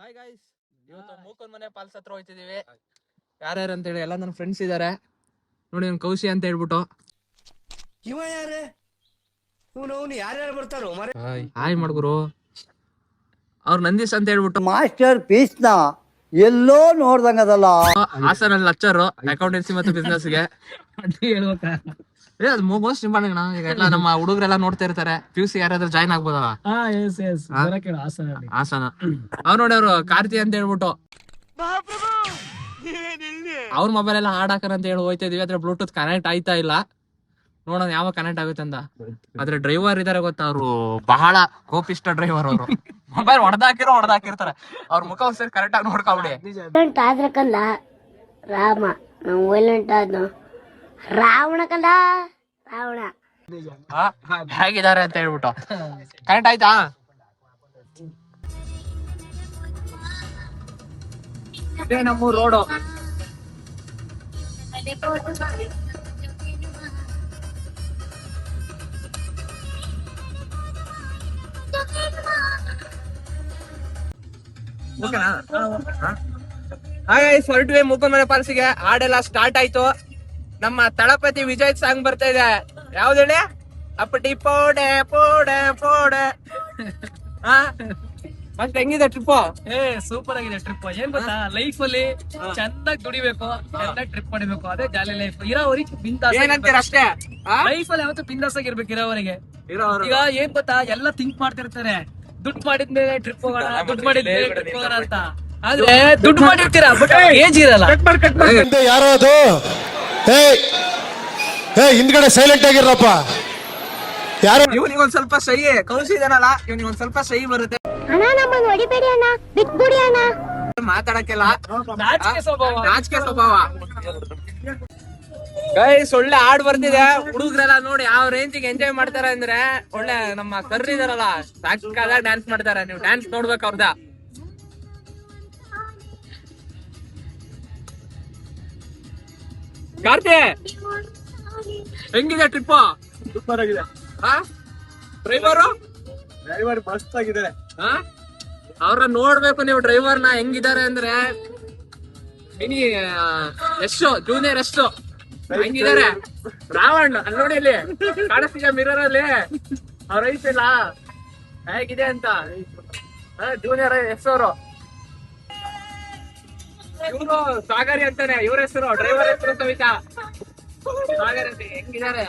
Hi guys, ಇವತ್ತು ಮೂಕನ್ ಮನೆ falls ಹತ್ರ ಹೋಗ್ತಿದೀವಿ. ಯಾರ್ಯಾರು ಅಂತ ಹೇಳಿ ಎಲ್ಲ ನನ್ನ ಫ್ರೆಂಡ್ಸ್ ಇದಾರೆ ನೋಡಿ. ನನ್ ಕೌಶಿ ಅಂತ ಹೇಳ್ಬಿಟ್ಟು ಇವ ಯಾರೇ ಇವನು ಯಾರ್ಯಾರು ಬರ್ತಾರೋ ಮರೆ ಹಾಯ್ ಮಾಡ್ಗುರು. ಅವ್ರು ನಂದೀಶ್ ಅಂತ ಹೇಳ್ಬಿಟ್ಟು ಮಾಸ್ಟರ್ ಪೀಸ್ ನ ಎಲ್ಲೋ ನೋಡ್ದಂಗದಲ್ಲ. ಹಾಸನಲ್ಲಿ ಲಚ್ಚರು ಅಕೌಂಟೆನ್ಸಿ ಮತ್ತೆ ಬಿಸ್ನೆಸ್ ಗೆ. ಅದು ಮೋಸ್ಟ್ ಇಂಪಾರ್ಟೆಂಟ್. ಈಗ ಎಲ್ಲ ನಮ್ಮ ಹುಡುಗರೆಲ್ಲ ನೋಡ್ತಾ ಇರ್ತಾರೆ. PUC ಯಾರಾದ್ರೂ ಜಾಯ್ನ್ ಆಗ್ಬೋದಲ್ಲ ಹಾಸನ. ಅವ್ರು ನೋಡಿ, ಅವ್ರು ಕಾರ್ತಿ ಅಂತ ಹೇಳ್ಬಿಟ್ಟು ಅವ್ರ ಮೊಬೈಲ್ ಎಲ್ಲ ಹಾಡ್ ಹಾಕರ್ ಅಂತ ಹೇಳಿ ಹೋಯ್ತಾ ಇದೀವಿ. ಅದ್ರ ಬ್ಲೂಟೂತ್ ಕನೆಕ್ಟ್ ಆಯ್ತಾ ಇಲ್ಲ, ನೋಡೋಣ ಯಾವಾಗ ಕನೆಕ್ಟ್ ಆಗುತ್ತೆ ಅಂತ. ಆದ್ರೆ ಡ್ರೈವರ್ ಇದಾರೆ ಗೊತ್ತಾ, ಅವ್ರು ಬಹಳ ಕೋಪಿಷ್ಟ ಡ್ರೈವರ್. ಅವರು ಮೊಬೈಲ್ ಹೊಡೆದಾಕಿರ್ತಾರೆ. ಅವ್ರ ಮುಖ ಒಂದ್ಸರಿ ಕರೆಕ್ಟ್ ಆಗಿ ನೋಡ್ಕೊಬಿಡಿ. ಆದ್ರಕಲ್ಲ ರಾಮ ನಾವು ವೈಲೆಂಟ್ ಆದ್ನು ರಾವಣ ಕಂದ ರಾವಣ ಹೇಗಿದ್ದಾರೆ ಅಂತ ಹೇಳ್ಬಿಟ್ಟು ಕರೆಕ್ಟ್ ಆಯ್ತಾ. ಇದೇ ನಮ್ಮೂರ್ ರೋಡು. ಹೊರಟ್ವಿ ಮೂಕನ್ ಮನೆ ಪಾಲ್ಸಿಗೆ. ಹಾಡೆಲ್ಲ ಸ್ಟಾರ್ಟ್ ಆಯ್ತು. ನಮ್ಮ ತಳಪತಿ ವಿಜಯ್ ಸಾಂಗ್ ಬರ್ತಾ ಇದೆ. ಯಾವ್ದು ಹೇಳಿ? ಅಪ್ಪಟಿ ಪೋಡೆ ಪೋಡೆ ಪೋಡೆ. ಮತ್ತೆ ಹೆಂಗಿದೆ ಟ್ರಿಪ್? ಸೂಪರ್ ಆಗಿದೆ ಟ್ರಿಪ್. ಏನ್ ಗೊತ್ತಾ, ಲೈಫ್ ಅಲ್ಲಿ ಚೆನ್ನಾಗಿ ದುಡಿಬೇಕು, ಚೆನ್ನಾಗಿ ಟ್ರಿಪ್ ಮಾಡಬೇಕು, ಅದೇ ಜಾಲಿ ಲೈಫ್. ಇರೋವರೆಗೆ ಬಿಂದಾಸ್ ಏನಂತೀರ ಅಷ್ಟೇ. ಲೈಫ್ ಅಲ್ಲಿ ಯಾವತ್ತೂ ಬಿಂದಾಸ್ ಆಗಿರ್ಬೇಕು ಇರೋವರೆಗೆ. ಈಗ ಏನ್ ಗೊತ್ತಾ, ಎಲ್ಲ ಥಿಂಕ್ ಮಾಡ್ತಿರ್ತಾರೆ, ದುಡ್ಡು ಮಾಡಿದ್ಮೇಲೆ ಟ್ರಿಪ್ ಹೋಗೋಣ, ದುಡ್ಡು ಮಾಡಿದ್ಮೇಲೆ ಟ್ರಿಪ್ ಹೋಗೋಣ ಅಂತ. ಆದ್ರೆ ದುಡ್ಡು ಮಾಡಿರ್ತೀರಾ, ಬಟ್ ಏಜ್ ಇರಲ್ಲ. ಯಾರೋ ಅದು ಹಿಂದ್ಗಡೆ ಸೈಲೆಂಟ್ ಆಗಿರಪ್ಪ. ಯಾರು ಇವನಿಗೆ ಒಂದ್ ಸ್ವಲ್ಪ ಸಹಿ ಕೌಸಿದಾನಲ್ಲ, ಇವನಿಗೆ ಒಂದ್ ಸ್ವಲ್ಪ ಸಹಿ ಬರುತ್ತೆ. ಅಣ್ಣ ನಮ್ಮನ್ನ ಹೊಡಿಬೇಡಿ ಅಣ್ಣ, ಬಿಟ್ಬಿಡಿ ಅಣ್ಣ. ಮಾತಾಡಕ್ಕೆಲ್ಲ ನಾಚಿಕೆ ಸ್ವಭಾವ. ನಾಚಿಕೆ ಸ್ವಭಾವ. ಗೈಸ್, ಒಳ್ಳೆ ಹಾಡ್ ಬರ್ತಿದೆ. ಹುಡುಗರೆಲ್ಲ ನೋಡಿ ಯಾವ ರೇಂಜಿಗೆ ಎಂಜಾಯ್ ಮಾಡ್ತಾರೆ ಅಂದ್ರೆ, ಒಳ್ಳೆ ನಮ್ಮ ಕರ್ರಿದಾರಲ್ಲ ಸಾಕಾಗ ಡ್ಯಾನ್ಸ್ ಮಾಡ್ತಾರೆ. ನೀವು ಡ್ಯಾನ್ಸ್ ನೋಡ್ಬೇಕು ಅವ್ರದ. ಕಾರ್ತಿ, ಹೆಂಗಿದೆ ಟ್ರಿಪ್? ಸೂಪರ್ ಆಗಿದೆ. ಡ್ರೈವರ್ ಮಸ್ತ್ ಆಗಿದ್ದಾರೆ. ಅವ್ರ ನೋಡ್ಬೇಕು ನೀವು ಡ್ರೈವರ್ನ ಹೆಂಗಿದ್ದಾರೆ ಅಂದ್ರೆ, ಮಿನಿ ಎಷ್ಟು ಜೂನಿಯರ್ ಎಷ್ಟು ಹೆಂಗಿದ್ದಾರೆ. ರಾವಣ್ ಅಲ್ಲಿ ನೋಡಿ, ಇಲ್ಲಿ ಕಾಣಿಸ್ತಿದೆ ಮಿರರ್ ಅಲ್ಲಿ. ಅವ್ರ ಐತಿಲ್ಲ ಹೇಗಿದೆ ಅಂತ. ಜೂನಿಯರ್ ಎಷ್ಟು ಅವರು. ಇವ್ರು ಸಾಗರಿ ಅಂತಾನೆ ಇವ್ರ ಹೆಸರು. ಡ್ರೈವರ್ ಹೆಸರು ಸವಿತಾ. ಸಾಗರಿ ಅಂತ ಹೆಂಗಿದ್ದಾರೆ.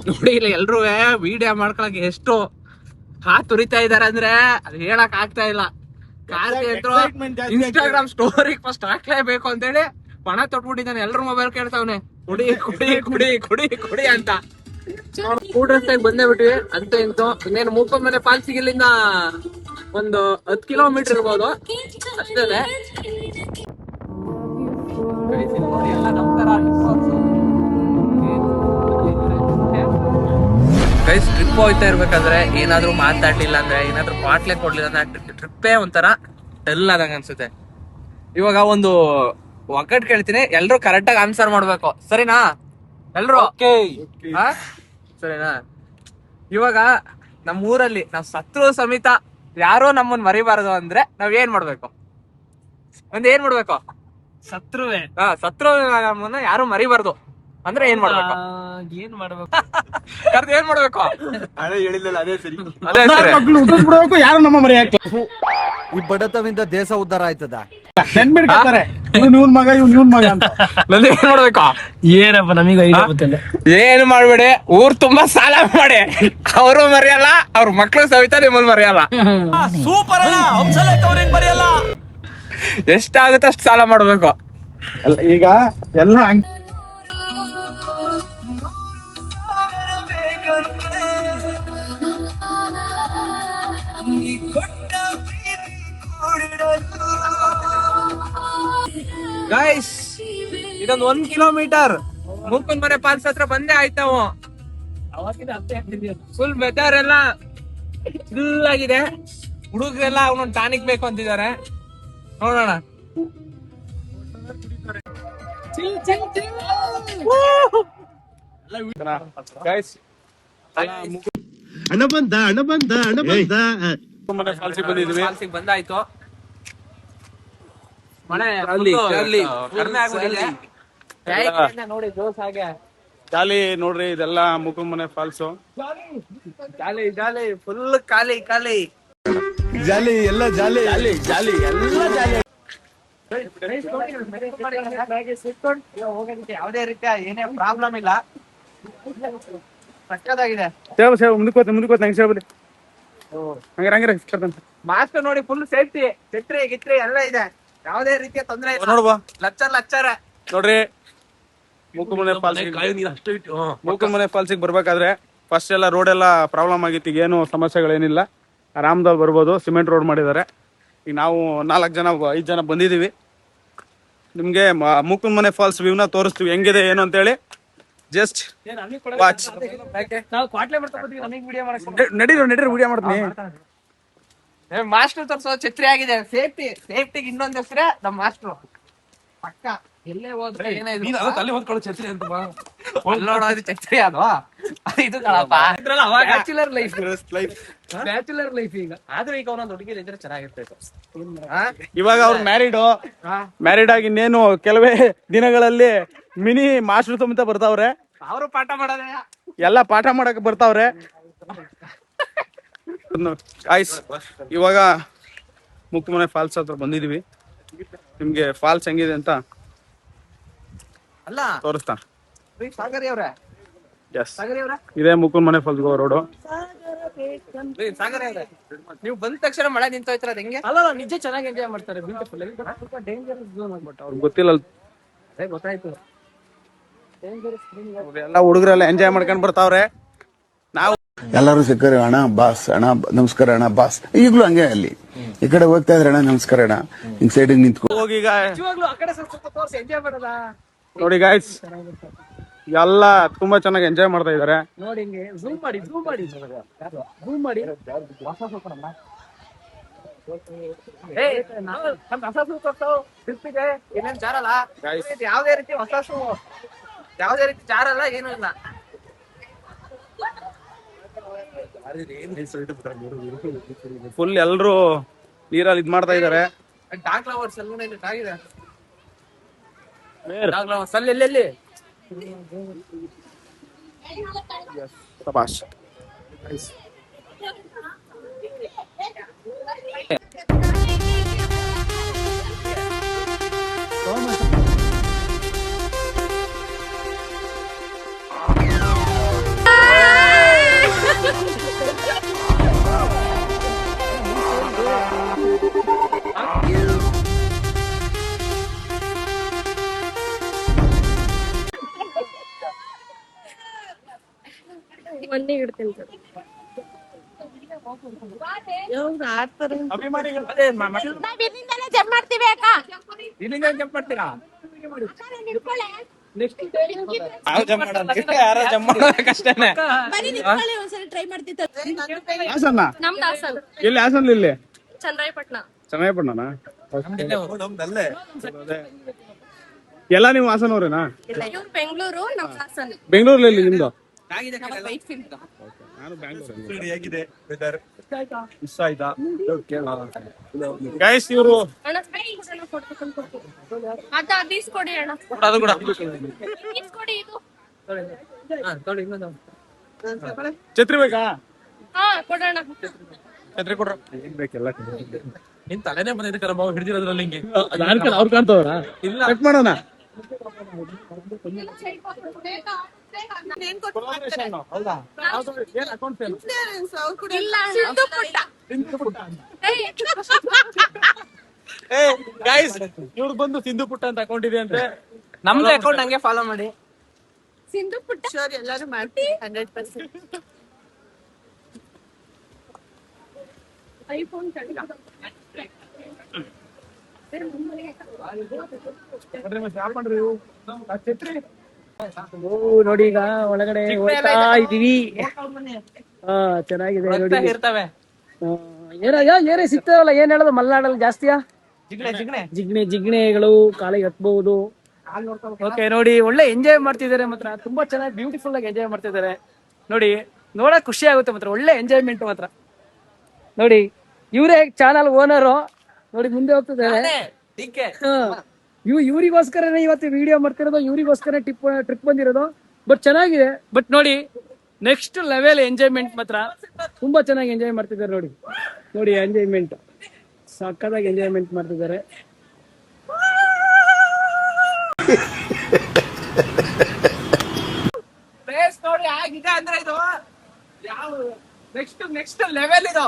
ನೋಡಿ, ಇಲ್ಲಿ ಎಲ್ರೂ ವಿಡಿಯೋ ಮಾಡ್ಕೊಳಕ್ ಎಷ್ಟು ತುರಿತಾ ಇದಾರೆ ಅಂದ್ರೆ ಅದು ಹೇಳಕ್ ಆಗ್ತಾ ಇಲ್ಲ. ಇನ್ಸ್ಟಾಗ್ರಾಮ್ ಸ್ಟೋರಿ ಫಸ್ಟ್ ಹಾಕ್ಲೇಬೇಕು ಅಂತೇಳಿ ಪಣ ತೊಟ್ಬಿಟ್ಟಿದ್ದಾನೆ. ಎಲ್ರು ಮೊಬೈಲ್ ಕೇಳ್ತಾವನೆ, ಕುಡಿ ಕುಡಿ ಕುಡಿ ಕುಡಿ ಕುಡಿ ಅಂತ. ಕೂಡ್ರಸ್ತಾಗ ಬಂದೇ ಬಿಟ್ವಿ ಅಂತ ಇಂತು. ಇನ್ನೇನು ಮೂಕನ್ ಮನೆ ಪಾಲ್ಸಿಗೆ ಇಲ್ಲಿಂದ ಒಂದು 10 ಕಿಲೋಮೀಟರ್ ಇರ್ಬೋದು ಅಷ್ಟೇ. ಗೈಸ್, ಟ್ರಿಪ್ ಹೋಗ್ತಾ ಇರ್ಬೇಕಾದ್ರೆ ಏನಾದ್ರು ಮಾತಾಡ್ಲಿಲ್ಲ ಅಂದ್ರೆ, ಏನಾದ್ರು ಬಾಟ್ಲೆ ಕೊಡ್ಲಿಲ್ಲ ಅಂದ್ರೆ ಟ್ರಿಪ್ಪೇ ಒಂಥರ ಡಲ್ ಆದಂಗ ಅನ್ಸುತ್ತೆ. ಇವಾಗ ಒಂದು ಒಕ್ಕಟ್ ಕೇಳ್ತೀನಿ, ಎಲ್ರು ಕರೆಕ್ಟ್ ಆಗಿ ಆನ್ಸರ್ ಮಾಡ್ಬೇಕು, ಸರಿನಾ? ಎಲ್ರು ಸರಿನಾ? ಇವಾಗ ನಮ್ಮ ಊರಲ್ಲಿ ನಾವ್ ಸತ್ರು ಸಮೇತ ಯಾರೋ ನಮ್ಮನ್ ಮರಿಬಾರದು ಅಂದ್ರೆ ನಾವ್ ಏನ್ ಮಾಡ್ಬೇಕು? ಏನ್ ಮಾಡ್ಬೇಕು? ಸತ್ರುವೆ ಸತ್ರು ನಮ್ಮನ್ನ ಯಾರು ಮರಿಬಾರ್ದು ಅಂದ್ರೆ ಏನ್ ಮಾಡ್ಬೇಕು? ಏನ್ ಮಾಡ್ಬೇಕು? ಕರ್ದು ಏನ್ ಮಾಡ್ಬೇಕು? ಹಳೆ ಹೇಳಿಲ್ಲ, ಅದೇ ಸರಿ. ಯಾರು ನಮ್ಮ ಮರಿ ಈ ಬಡತವಿಂದ ದೇಶ ಉದ್ಧಾರ ಆಯ್ತದ. ಇವ್ನ್ ಮಗ ಇವ್ನ್ ಮಗ ಅಂತ. ನಂದು ಏನ್ ಮಾಡ್ಬೇಕು? ಏನಪ್ಪ ನಮಗ ಗೊತ್ತಿಲ್ಲ. ಏನು ಮಾಡ್ಬೇಡಿ, ಊರ್ ತುಂಬಾ ಸಾಲ ಮಾಡಿ ಅವರು ಮರೆಯಲ್ಲ, ಅವ್ರ ಮಕ್ಳು ಸವಿತಾ ನಿಮ್ಮಲ್ಲಿ ಮರೆಯಲ್ಲ. ಸೂಪರ್ ಅಲ್ಲ, ಬರೆಯಲ್ಲ. ಎಷ್ಟಾಗುತ್ತೆ ಅಷ್ಟು ಸಾಲ ಮಾಡ್ಬೇಕು. ಈಗ ಎಲ್ಲ ಗೈಸ್, ಇದೊಂದು 1 ಕಿಲೋಮೀಟರ್ ಮೂಕನ್ ಮನೆ ಪಾಲ್ಸ್ ಹತ್ರ ಬಂದೇ ಆಯ್ತಾವು. ಫುಲ್ ವೆದರ್ ಎಲ್ಲ ಫುಲ್ ಆಗಿದೆ. ಹುಡುಗರೆಲ್ಲ ಅವನೊಂದು ಟಾನಿಕ್ ಬೇಕು ಅಂತಿದ್ದಾರೆ, ನೋಡೋಣ. ಗೈಸ್ ಹಣ ಬಂದ ಮನೆ ಫಾಲ್ಸಿಗೆ ಬಂದಿದ್ವಿ. ಫಾಲ್ಸಿಗೆ ಬಂದಾಯ್ತು. ಮಳೆ ಕಡಿಮೆ ಆಗ್ಬಿಟ್ಟಿದೆ. ನೋಡಿ ಜೋಸ್ ಹಾಗೆ ಜಾಲಿ ನೋಡ್ರಿ, ಇದೆಲ್ಲ ಮುಕುಂದ್ ಮನೆ ಫಾಲ್ಸು. ಜಾಲಿ ಫುಲ್ ಖಾಲಿ. ಜಾಲಿ ಎಲ್ಲ ಜಾಲಿ ಜಾಲಿ ಎಲ್ಲ ಜಾಲಿ. ಯಾವುದೇ ರೀತಿಯ ಏನೇ ಪ್ರಾಬ್ಲಮ್ ಇಲ್ಲ, ಸಕ್ಕತ್ತಾಗಿದೆ. ಮುಂದಕ್ಕೆ ನಂಗೆ ಸೇವ್ ಹಂಗಾರೆ ಮಾಸ್ಕ್ ನೋಡಿ, ಫುಲ್ ಸೇಫ್ಟಿ, ಛತ್ರಿ ಗಿತ್ರಿ ಎಲ್ಲ ಇದೆ, ಯಾವುದೇ ರೀತಿಯ ತೊಂದರೆ ಇಲ್ಲ. ನೋಡ್ಬಾ ಲಚ್ಚರ ನೋಡ್ರಿ, ಮೂಕುಮನೆ ಫಾಲ್ಸಿಗೆ ಬರ್ಬೇಕಾದ್ರೆ ಫಸ್ಟ್ ಎಲ್ಲ ರೋಡ್ ಎಲ್ಲ ಪ್ರಾಬ್ಲಮ್ ಆಗಿತ್ತು. ಈಗ ಏನು ಸಮಸ್ಯೆಗಳೇನಿಲ್ಲ, ಆರಾಮದಲ್ಲಿ ಬರ್ಬೋದು. ಸಿಮೆಂಟ್ ರೋಡ್ ಮಾಡಿದ್ದಾರೆ. ಈಗ ನಾವು 5 ಜನ ಬಂದಿದ್ದೀವಿ. ನಿಮ್ಗೆ ಮೂಕುಮನೆ ಫಾಲ್ಸ್ ವ್ಯೂನ ತೋರಿಸ್ತೀವಿ, ಹೆಂಗಿದೆ ಏನು ಅಂತೇಳಿ. Just watch. ನಾವು ಕ್ವಾಟ್ಲೆ ಮಾಡ್ತಾ ಬರ್ತೀವಿ, ನಮಗೆ ವಿಡಿಯೋ ಮಾಡಕ್ಕೆ ನಡೀರಿ ವಿಡಿಯೋ ಮಾಡ್ತೀನಿ. ಮಾಸ್ಟರ್ ತೋರ್ಸೋ ಛತ್ರಿ ಆಗಿದೆ. ಸೇಫ್ಟಿಗೆ ಇನ್ನೊಂದ್ ಹೆಸರೇ ನಮ್ಮ ಮಾಸ್ಟರ್. ಪಕ್ಕ ಎಲ್ಲೇ ಹೋದ್ರೆ ಅಲ್ಲಿ ಹೊತ್ಕೊಳ್ಳೋ ಛತ್ರಿ ಅಂತ ನೋಡೋದು ಛತ್ರಿ ಅದು ಇದು ಬ್ಯಾಚುಲರ್ ಲೈಫ್ ಈಗ. ಆದ್ರೂ ಈಗ ಒಂದೊಂದು ಹುಡುಗಿರು ಇದ್ರೆ ಚೆನ್ನಾಗಿರ್ತೈತೆ. ಇವಾಗ ಅವ್ರು ಮ್ಯಾರಿಡ್ ಆಗಿ ಇನ್ನೇನು ಕೆಲವೇ ದಿನಗಳಲ್ಲಿ ಮಿನಿ ಮಾಸ್ಟರ್ ಸಮೇತ ಬರ್ತಾವ್ರೆ. ಅವರು ಪಾಠ ಮಾಡೋದೇ, ಎಲ್ಲ ಪಾಠ ಮಾಡಕ್ ಬರ್ತಾವ್ರೆ. ಆಯ್ಸ್, ಇವಾಗ ಮುಕುಮನೆ ಫಾಲ್ಸ್ ಹತ್ರ ಬಂದಿದೀವಿ. ನಿಮ್ಗೆ ಫಾಲ್ಸ್ ಹೆಂಗಿದೆ ಅಂತ ಅಲ್ಲ ತೋರಿಸ್ತಾ. ಸಾಗರಿ ಅವ್ರೆ, ಇದೇ ಮುಕುಮನೆ ಫಾಲ್ಸ್ ಗೋ ರೋಡು. ಸಾಗರಿ ಅವ್ರೆ, ನೀವು ಬಂದ ತಕ್ಷಣ ಮಳೆ ನಿಂತೋಯ್ತಾರ ಅದ್ ಹೆಂಗೆ? ಅಲ್ಲ ನಿಜ ಚೆನ್ನಾಗಿ ಎಂಜಾಯ್ ಮಾಡ್ತಾರೆ. ಬ್ಯೂಟಿಫುಲ್. ಸ್ವಲ್ಪ ಡೇಂಜರಸ್ ಝೋನ್ ಆಗ್ಬಿಟ್ಟು ಅವ್ರಿಗೆ ಗೊತ್ತಿಲ್ಲ, ಗೊತ್ತಾಯ್ತು. ಎಲ್ಲ ಹುಡುಗರೆಲ್ಲ ಎಂಜಾಯ್ ಮಾಡ್ಕೊಂಡ್ ಬರ್ತಾವ್ರೆ. ನಾವು ಎಲ್ಲರೂ ಸಿಕ್ಕರೆ ಅಣ್ಣ ಬಾಸ್, ಅಣ್ಣ ನಮಸ್ಕಾರ ಅಣ್ಣ ಬಾಸ್. ಈಗ್ಲೂ ಹಂಗೆ ಅಲ್ಲಿ ಈ ಕಡೆ ಹೋಗ್ತಾ ಇದ್ರೆ ಅಣ್ಣ ನಮಸ್ಕಾರ ಅಣ್ಣ, ಹಿಂಗ್ ಸೈಡಿಗೆ ನಿಂತ್ಕೊ. ಹೋಗಿ ಈಗ ನಿಜವಾಗ್ಲೂ ಆ ಕಡೆ ಸ್ವಲ್ಪ ತೋರಿಸಿ ಎಂಜಾಯ್ ಮಾಡೋದಾ. ನೋಡಿ ಗಾಯ್ಸ್, ಎಲ್ಲ ತುಂಬಾ ಚೆನ್ನಾಗಿ ಎಂಜಾಯ್ ಮಾಡ್ತಾ ಇದಾರೆ. ನೋಡಿ ಹಿಂಗೆ ಝೂಮ್ ಮಾಡಿ ಹೊಸ ಶೂ ಕೊಡ್ತಾವ್ ಟ್ರಿಪ್ಪಿಗೆ, ಏನೇನ್ ಜಾರಲ್ಲ. ಯಾವ್ದೇ ರೀತಿ ಹೊಸ ಶೂ, ಯಾವ್ದೇ ರೀತಿ ಜಾರಲ್ಲ, ಏನೂ ಇಲ್ಲ. ಫುಲ್ ಎಲ್ರು ನೀರಲ್ಲಿ ಇದ್ ಮಾಡ್ತಾ ಇದಾರೆ. ಡಾಗ್ ಲವರ್ಸ್ ಎಲ್ಲ ಆಗಿದೆ. ಡಾಗ್ ಲವರ್ಸ್ ಅಲ್ಲಿ ಎಲ್ಲೆಲ್ಲಿ ಶಬಾಷ್. ಮೊನ್ನೆ ಇಡ್ತೀನಿ ಸರ್. ಜಂಪ್ ಮಾಡ್ತೀವಿ ಅಕ್ಕ. ಇಲ್ಲಿಂದ ಜಂಪ್ ಮಾಡ್ತೀರಾ? ಕಷ್ಟನೇ. ಬರೀ ನಿಂತ್ಕೊಳ್ಳಿ, ಒಂದ್ಸರಿ ಟ್ರೈ ಮಾಡ್ತಿದ್ದೆ. ಹಾಸನ ನಮ್ದು ಹಾಸನ್. ಎಲ್ಲಿ? ಹಾಸನ ಇಲ್ಲಿ ಚನ್ನರಾಯಪಟ್ಟಣ. ಚನ್ನರಾಯಪಟ್ಟಣ. ಎಲ್ಲ ನೀವು ಹಾಸನವ್ರೇನಾ? ಇವ್ರು ಬೆಂಗಳೂರು, ನಮ್ ಹಾಸನ್. ಬೆಂಗಳೂರಲ್ಲಿ ನಿಮ್ದು? White field. ನಾನು ಬ್ಯಾಂಗ್ಳೂರ್. ಮಿಸ್ ಆಯ್ತಾ ಗೈಸ್? ಇವರು ಅಣ್ಣ ಅದ ಈಸ್ಕೊಡಿ ಅಣ್ಣ, ಅದು ಕೂಡ ಈಸ್ಕೊಡಿ. ಇದು ಛತ್ರಿ ಬೇಕಾ? ಹಾ ಕೊಡೋಣ. ಛತ್ರಿ ಕೊಡ್ರ. ಬೇಕೆಲ್ಲ ನಿನ್ ತಲೆನೇ ಬಂದಿದೆ ಮಾವು ಹಿಡಿದಿರೋದ್ರಲ್ಲಿ ಹಿಂಗೆ. ಅವ್ರು ಕಾಣ್ತವ್ರ? ಇಲ್ಲ, ಕಟ್ ಮಾಡೋಣ. ಇವ್ರು ಬಂದು ಸಿಂಧು ಪುಟ್ಟ ಅಂತ ಅಕೌಂಟ್ ಇದೆ ಅಂತೆ. ನಮ್ದು ಅಕೌಂಟ್ ಹಂಗೆ ಫಾಲೋ ಮಾಡಿ. ಸಿಂಧು ಪುಟ್ಟ ಎಲ್ಲರೂ ಮಾಡ್ತೀವಿ 100%. ಐಫೋನ್ ನೋಡಿ ಈಗ ಒಳಗಡೆ ಹೋಗ್ತಾ ಇದೀವಿ. ಹಾ ಚೆನ್ನಾಗಿದೆ ನೋಡಿ. ಇರ್ತವೆ. ಏನೇ ಸಿಗ್ತಾರಲ್ಲ, ಏನ್ ಹೇಳೋದು ಮಲೆನಾಡಲ್ಲಿ ಜಾಸ್ತಿಯಾ ಜಿಗ್ಣೆ ಜಿಗ್ಣೆ ಜಿಗ್ಣೆಗಳು ಕಾಲಿಗೆ ಹತ್ಬಹುದು. ಓಕೆ ನೋಡಿ, ಒಳ್ಳೆ ಎಂಜಾಯ್ ಮಾಡ್ತಿದ್ದಾರೆ ಮಾತ್ರ, ತುಂಬಾ ಚೆನ್ನಾಗಿ ಬ್ಯೂಟಿಫುಲ್ ಆಗಿ ಎಂಜಾಯ್ ಮಾಡ್ತಿದ್ದಾರೆ ನೋಡಿ. ನೋಡಕ್ ಖುಷಿ ಆಗುತ್ತೆ ಮಾತ್ರ, ಒಳ್ಳೆ ಎಂಜಾಯ್ಮೆಂಟ್ ಮಾತ್ರ ನೋಡಿ. ಇವರೇ ಚಾನಲ್ ಓನರು ನೋಡಿ, ಮುಂದೆ ಹೋಗ್ತಿದ್ದಾರೆ. ಇವ್ರಿಗೋಸ್ಕರನೇ ಇವತ್ತು ವಿಡಿಯೋ ಮಾಡ್ತಿರೋದು, ಇವ್ರಿಗೋಸ್ಕರ ಟ್ರಿಪ್ ಬಂದಿರೋದು. ಬಟ್ ಚೆನ್ನಾಗಿದೆ. ಬಟ್ ನೋಡಿ, ನೆಕ್ಸ್ಟ್ ಲೆವೆಲ್ ಎಂಜಾಯ್ಮೆಂಟ್ ಮಾತ್ರ ತುಂಬಾ ಚೆನ್ನಾಗಿ ಎಂಜಾಯ್ ಮಾಡ್ತಿದ್ದಾರೆ ನೋಡಿ. ನೋಡಿ ಎಂಜಾಯ್ಮೆಂಟ್ ಸಕ್ಕತ್ತಾಗಿ ಎಂಜಾಯ್ಮೆಂಟ್ ಮಾಡ್ತಿದ್ದಾರೆ. ಪ್ಲೇಸ್ ನೋಡಿ ಆಗಿದೆ ಅಂದ್ರೆ ಇದು ಯಾವ ನೆಕ್ಸ್ಟ್ ಲೆವೆಲ್ ಇದು.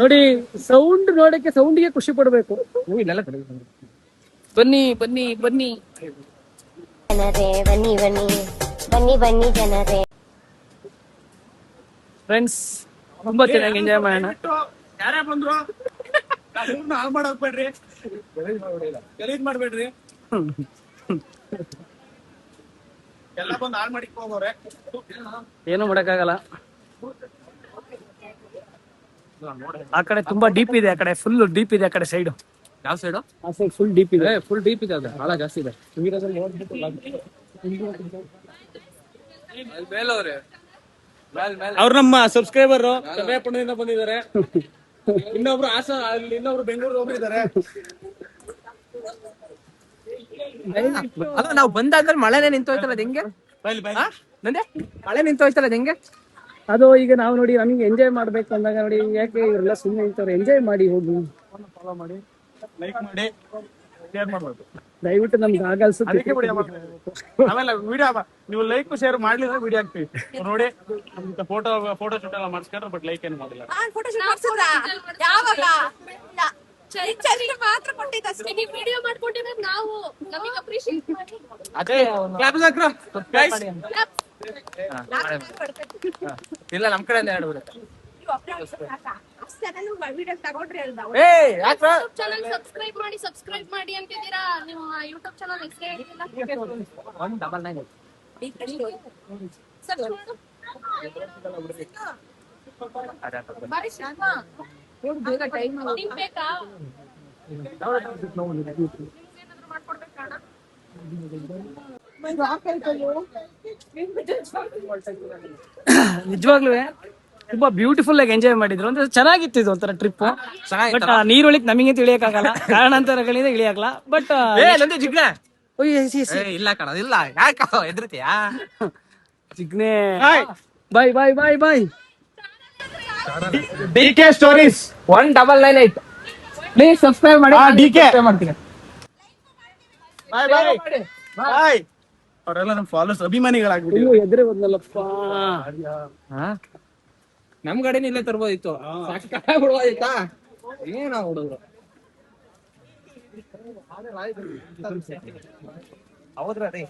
ನೋಡಿ ಸೌಂಡ್ ನೋಡಕ್ಕೆ, ಸೌಂಡ್ಗೆ ಖುಷಿ ಪಡ್ಬೇಕು. ಬನ್ನಿ ಬನ್ನಿ ಬನ್ನಿ ಜನರೇ ಬನ್ನಿ ಬನ್ನಿ ಬನ್ನಿ ಬನ್ನಿ ಜನರೇ. ಫ್ರೆಂಡ್ಸ್, ತುಂಬಾ ಚೆನ್ನಾಗಿ ಎಂಜಾಯ್ ಮಾಡೋಣ. ಯಾರೇ ಬಂದ್ರು ಹಾಳು ಮಾಡೋಗ್ಬೇಡ್ರಿ, ಗಲೀಜ್ ಮಾಡ್ಬೇಡ್ರಿ. ಎಲ್ಲ ಬಂದು ಹಾಳು ಮಾಡಿ ಹೋಗೋರೆ, ಏನು ಮಾಡಕ್ಕಾಗಲ್ಲ. ಆ ಕಡೆ ತುಂಬಾ ಡೀಪ್ ಇದೆ, ಆ ಕಡೆ ಫುಲ್ ಡೀಪ್ ಇದೆ. ಆ ಕಡೆ ಸೈಡ್, ಯಾವ ಸೈಡು? ಆ ಸೈಡ್ ಫುಲ್ ಡೀಪ್ ಇದೆ. ಫುಲ್ ಡೀಪ್ ಇದೆ, ಅದು ಬಹಳ ಜಾಸ್ತಿ ಇದೆ. ಮೇಲವ್ರೆ ಅವ್ರು ನಮ್ಮ ಸಬ್ಸ್ಕ್ರೈಬರ್ ಚನ್ನಪಟ್ಟಣದಿಂದ ಬಂದಿದ್ದಾರೆ. ಇನ್ನೊಬ್ರು ಅಲ್ಲಿ ಇನ್ನೊಬ್ರು ಬೆಂಗಳೂರು ಹೋಗಿದ್ದಾರೆ. ಅಲ್ಲ, ನಾವು ಬಂದಾದ್ಮೇಲೆ ಮಳೆನೇ ನಿಂತೋಯ್ತಲ್ಲ, ಅದು ಹೆಂಗೆ ನಂದೆ? ಮಳೆ ನಿಂತೋಯ್ತಲ್ಲ, ಅದು ಹೆಂಗೆ? ಅದು ಈಗ ನಾವು ನೋಡಿ, ನಮಗೆ ಎಂಜಾಯ್ ಮಾಡ್ಬೇಕು ಅಂದಾಗ ನೋಡಿ, ಯಾಕೆ ಇವರೆಲ್ಲ ಸುಮ್ಮನೆ ನಿಂತವ್ರೆ? ಎಂಜಾಯ್ ಮಾಡಿ, ಹೋಗಿ ಫಾಲೋ ಮಾಡಿ, ಲೈಕ್ ಮಾಡಿ, ಶೇರ್ ಮಾಡ್ಬೇಕು. ದಯವಿಟ್ಟು ನಮ್ಗೆ ಆಗಲ್ಸುತ್ತೆ. ಆಮೇಲೆ ವಿಡಿಯೋ ನೀವು ಲೈಕ್ ಶೇರ್ ಮಾಡ್ಲಿಲ್ಲ ವಿಡಿಯೋ ಹಾಕ್ತೀವಿ ನೋಡಿ. ಫೋಟೋ ಶೂಟ್ ಎಲ್ಲ ಮಾಡಿಸ್ಕೊಂಡ್ರೆ, ಬಟ್ ಲೈಕ್ ಏನು ಮಾಡಿಲ್ಲ. ಯಾವಾಗ ಮಾತ್ರ ಕೊಟ್ಟಿದ್ದಷ್ಟೇ. ನೀವು ವಿಡಿಯೋ ಮಾಡ್ಕೊಂಡಿದ್ರೆ ನಾವು ನಮಗೆ ಅಪ್ರಿಶಿಯೇಟ್ ಮಾಡಿ. ಅದೇ ಇಲ್ಲ, ನಮ್ ಕಡೆ ಹೇಳ್ಬಿಡುತ್ತೆ. ಚಾನಲ್ ಸಬ್ಸ್ಕ್ರೈಬ್ ಮಾಡಿ ಅಂತಿದ್ದೀರಾ. ನಿಮ್ಮ ಯೂಟ್ಯೂಬ್ ಚಾನಲ್ ಹೆಸರು ಹೇಳಿಲ್ಲ. 199 ಬಾರಿ ಶ್ರಮ. ನಿಮ್ಗ್ ಬೇಕಾ? ಏನಾದ್ರು ಮಾಡ್ಕೊಡ್ಬೇಕಾ ಅಣ್ಣ? ನಿಜವಾಗ್ಲೂ ತುಂಬಾ ಬ್ಯೂಟಿಫುಲ್ ಆಗಿ ಎಂಜಾಯ್ ಮಾಡಿದ್ರು. ಅಂದ್ರೆ ಚೆನ್ನಾಗಿತ್ತು ಇದು ಒಂಥರ ಟ್ರಿಪ್. ಬಟ್ ನೀರೊಳಗೆ ನಮಗೆ ತಿಳಿಯಕ್ಕಾಗಲ್ಲ, ಕಾರಣಾಂತರಗಳಿಂದ ಇಳಿಯಾಗಲ್ಲ. ಬಟ್ ನಂದೆ ಜಿಗ್ಣೆ ಇಲ್ಲ ಕಣ, ಇಲ್ಲ ಯಾಕ ಎದ್ರತಿಯಾ? ಜಿಗ್ನೆ ಬಾಯ್ ಬಾಯ್ ಬಾಯ್ ಬಾಯ್. DK ಸ್ಟೋರೀಸ್ 1998 ಪ್ಲೀಸ್ ಸಬ್ಸ್ಕ್ರೈಬ್ ಮಾಡಿ. DK ಮಾಡ್ತೀನಿ. ಬಾಯ್ ಬಾಯ್ ಬಾಯ್. ಅವರೆಲ್ಲ ನಮ್ಮ ಫಾಲೋವರ್ಸ್, ಅಭಿಮಾನಿಗಳಾಗ್ಬಿಟ್ಟು ಇನ್ನು ಎದುರೇ ಬಂದಲ್ಲಪ್ಪ. ನಮ್ ಕಡೆನೇ ಇಲ್ಲೇ ತರ್ಬೋದಿತ್ತು, ಬಿಡ್ಬೋದಿತ್ತಾ? ಏನ ಹುಡುಗರು ಹೌದ್ರ ರೀ.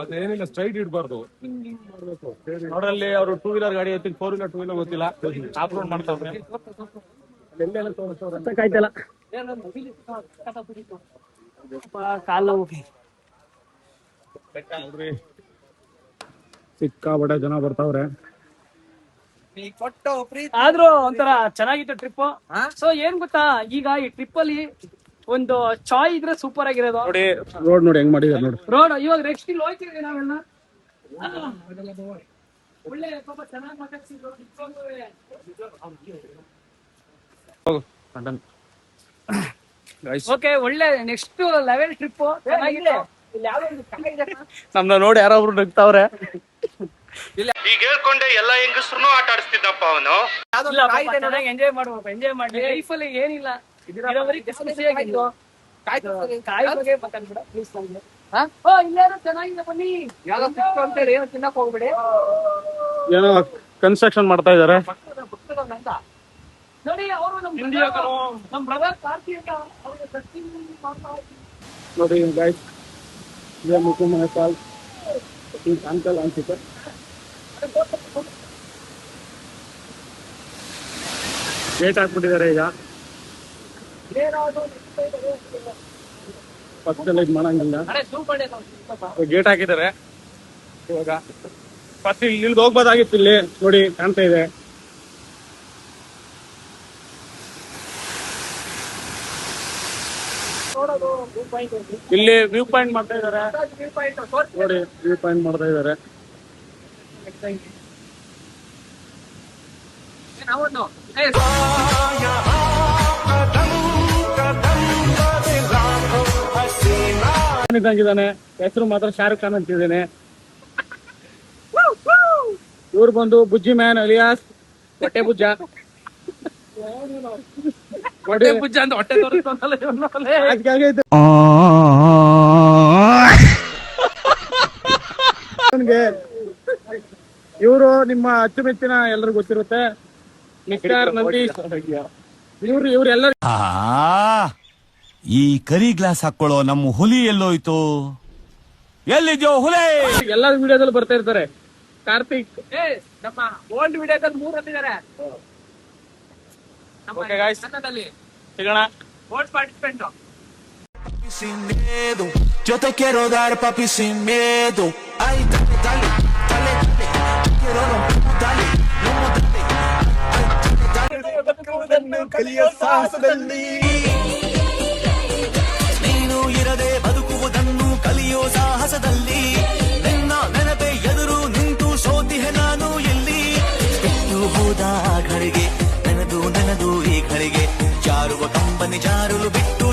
ಅದೇನಿಲ್ಲ, ಸ್ಟ್ರೈಟ್ ಇಡ್ಬಾರ್ದು. ನೋಡ್ರಲ್ಲಿ ಅವರು 2 ವೀಲರ್ ಗಾಡಿ ಎತ್ತಿ, 4 ವೀಲರ್ 2 ವೀಲರ್ ಗೊತ್ತಿಲ್ಲ, ಆಫ್ ರೋಡ್ ಮಾಡ್ತಾವ್ರೆ. ಆಯ್ತಲ್ಲ ಕಾಲು ಸಿಕ್ಕಾಬಟ್ಟೆ ಜನ ಬರ್ತಾವ್ರೆ. ಆದ್ರೂ ಒಂಥರ ಚೆನ್ನಾಗಿತ್ತು ಟ್ರಿಪ್. ಸೊ ಏನ್ ಗೊತ್ತಾ, ಈಗ ಈ ಟ್ರಿಪ್ ಅಲ್ಲಿ ಒಂದು ಚಾಯ್ ಇದ್ರೆ ಸೂಪರ್ ಆಗಿರೋದು. ನೋಡಿ ರೋಡ್ ನೋಡಿ ಹೆಂಗ್ ಮಾಡಿದಾರೆ ನೋಡಿ. ರೋಡ್ ಇವಾಗ ನೆಕ್ಸ್ಟ್ ಇಲ್ಲಿ ಹೋಗ್ತೀವಿ ನಾವೆಲ್ಲ. ಒಳ್ಳೆ ಪಾಪ ಚೆನ್ನಾಗಿ ಮಾತಾಡ್ಸಿದ್ರು. ಓಕೆ, ಒಳ್ಳೆ ನೆಕ್ಸ್ಟ್ ಲೆವೆಲ್ ಟ್ರಿಪ್ ಚೆನ್ನಾಗಿದೆ. ನಮ್ನ ನೋಡಿ ಯಾರೊಬ್ರು ನಗ್ತಾವ್ರೆ. ಈಗ ಹೇಳ್ಕೊಂಡೆ ಎಲ್ಲ ಹೆಂಗಸ್ರು ಆಟ ಆಡಿಸ್ತಿದ್ದಪ್ಪ ಅವನು. ಚೆನ್ನಾಗಿ ಎಂಜಾಯ್ ಮಾಡ್ಬೇಕು, ಎಂಜಾಯ್ ಮಾಡಿ. ಲೈಫ್ ಅಲ್ಲಿ ಏನಿಲ್ಲ, ಚೆನ್ನಾಗಿದೆ. ಬನ್ನಿ, ಏನೋ ತಿನ್ನಕ್ ಹೋಗ್ಬಿಡಿ. ಏನೋ ಕನ್ಸ್ಟ್ರಕ್ಷನ್ ಮಾಡ್ತಾ ಇದಾರೆ ನೋಡಿ. ಅವರು ನಮ್ ಬ್ರದರ್ ಕಾರ್ತಿ ಅಂತ ಅವ್ರಿಗೆ ಸಚಿನ್ ನೋಡಿ ಗೈಸ್. ಇದೇ ಮುಖಮನೆ ಫಾಲ್ ಅಂಕಲ್ ಅನ್ಸುತ್ತೆ. ಗೇಟ್ ಹಾಕ್ಬಿಟ್ಟಿದ್ದಾರೆ ಈಗ. ಫಸ್ಟ್ ಇದು ಮಾಡಂಗಿಲ್ಲ. ಗೇಟ್ ಹಾಕಿದ್ದಾರೆ ಇವಾಗ. ಫಸ್ಟ್ ಇಲ್ಲಿ ಹೋಗ್ಬೋದಾಗಿತ್ತು. ಇಲ್ಲಿ ನೋಡಿ ಕಾಣ್ತಾ ಇದೆ. ಇಲ್ಲಿ ವ್ಯೂ ಪಾಯಿಂಟ್ ಮಾಡ್ತಾ ಇದಾರೆ ನೋಡಿ. ವ್ಯೂ ಪಾಯಿಂಟ್ ಮಾಡ್ತಾ ಇದಾರೆ. ಇದ್ದಂಗಿದ್ದಾನೆ. ಹೆಸರು ಮಾತ್ರ ಶಾರುಖ್ ಖಾನ್ ಅಂತಿದ್ದೇನೆ. ಇವ್ರು ಬಂದು ಬುಜ್ಜಿ ಮ್ಯಾನ್ ಅಲಿಯಾಸ್ ಹೊಟ್ಟೆ ಬುಜ್ಜ. ಹೊಟ್ಟೆ ಬುಜ್ಜ ಅಂತ ಹೊಟ್ಟೆ ತೋರಿಸ್ಕೊಂತಲ್ಲ ಇವರು ನಿಮ್ಮ ಅಚ್ಚುಮೆಚ್ಚಿನ ಎಲ್ರಿಗೂ ಗೊತ್ತಿರುತ್ತೆ ಮಿಸ್ಟರ್ ನಂದೀಶ್. ಇವ್ರೆಲ್ಲರೂ ಈ ಕರಿ ಗ್ಲಾಸ್ ಹಾಕೊಳ್ಳೋ ನಮ್ಮ ಹುಲಿ ಎಲ್ಲೋಯ್ತು? ಎಲ್ಲಿದ್ಯೋ ಹುಲಿ? ಎಲ್ಲ ವಿಡಿಯೋದಲ್ಲಿ ಬರ್ತಾ ಇರ್ತಾರೆ. ಕಾರ್ತಿಕ್ ನಮ್ಮ ಓಲ್ಡ್ ವಿಡಿಯೋದಲ್ಲಿ 3 ಅಂತಿದ್ದಾರೆ. ಸಿಗೋಣ. Old participant Sin miedo, yo te quiero dar papi sin miedo. Ay, dale, dale, dale, dale, yo quiero romper, dale, no, dale. ಕಲಿಯೋ ಸಾಹಸದಲ್ಲಿ ನೀನು ಇರದೆ ಬದುಕುವುದನ್ನು ಕಲಿಯೋ ಸಾಹಸದಲ್ಲಿ ನಿನ್ನ ನೆನಪೆ ಎದುರು ನಿಂತು ಸೋತಿಹೆ ನಾನು ಎಲ್ಲಿ ಬಿಟ್ಟು ಹೋದ ಆ ಘಳಿಗೆ ನೆನದು ಈ ಘಳಿಗೆ ಜಾರುವ ಕಂಬನಿ ಜಾರಲು ಬಿಟ್ಟು.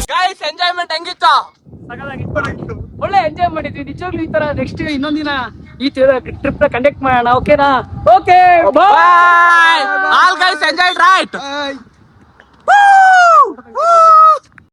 ಎಂಜಾಯ್ಮೆಂಟ್ ಹೆಂಗಿತ್ತು? ಒಳ್ಳೆ ಎಂಜಾಯ್ ಮಾಡಿದ್ವಿ ನಿಜವಾಗ್ಲೂ. ಈ ತರ ನೆಕ್ಸ್ಟ್ ಇನ್ನೊಂದಿನ ಈ ಟ್ರಿಪ್ ನ ಕಂಡಕ್ಟ್ ಮಾಡೋಣ. ಓಕೆನಾ? Okay, bye. All guys enjoyed right.